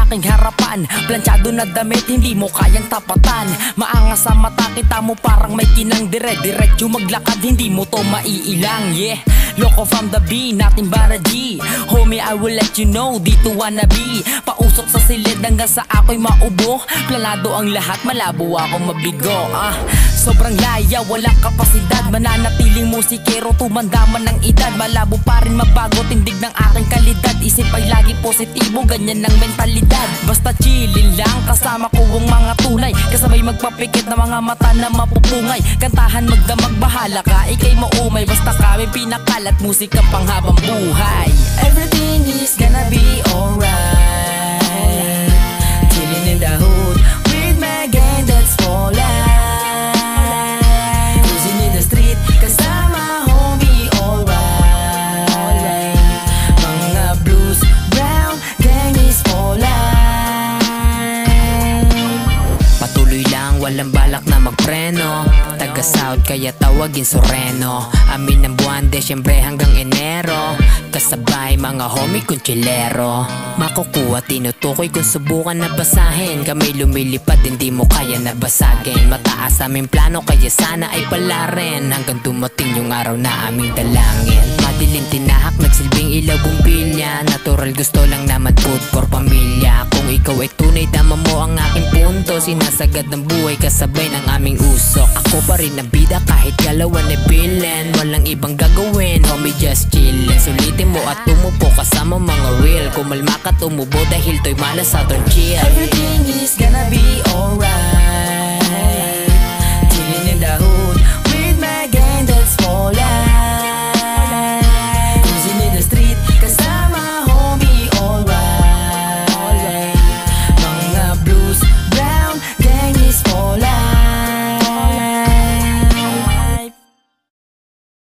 aking harapan. Planchado na damit, hindi mo kayang tapatan. Maangas sa mata, kita mo parang may kinang. Dire-diretso maglakad, hindi mo to maiilang. Yeah, Loco from the B, natin bara G. Homie, I will let you know, dito wannabe. Pausok sa silid hanggang sa ako'y maubo. Planado ang lahat, malabo ako mabigo. Sobrang laya, walang kapasidad. Mananatiling musikero, tumandaman ng edad. Malabo pa rin mabago, tindig ng aking kalidad. Isip ay lagi positibo, ganyan ang mentalidad. Basta chillin lang, kasama ko ang mga tunay. Kasabay magpapikit na mga mata na mapupungay. Kantahan magdamag, bahala ka, ikay maumay. Basta kami pinakalat, musika panghabang buhay. Everything is gonna be alright. Chillin' in the hood with my gang, that's for life. Cruising in the street, kasama homie, alright. Mga blues, brown, gang is for life. Patuloy lang, walang balak na magpreno. Taga-South kaya tawagin Soreno. Amin ng buwan, Desyembre hanggang Enero. Kasabay mga homie kong chilero. Makukuha, tinutukoy kung subukan na basahin. Kami lumilipad, hindi mo kaya na basagin. Mataas aming plano, kaya sana ay pala rin. Hanggang dumating yung araw na aming dalangin. Madilim tinahak, nagsilbing ilaw bumbilya. Natural gusto lang naman food for pamilya. Kung ikaw ay tunay, tama mo ang aking punto. Sinasagad ng buhay kasabay ng aming usok. Ako pa rin ang bida kahit galawan ay bilin. Walang ibang gagawin, homie, just chillin'. Sulitin mo at tumupo kasama mga real. Kumalma ka, tumubo dahil to'y malas sa ton chill. Everything is gonna be alright.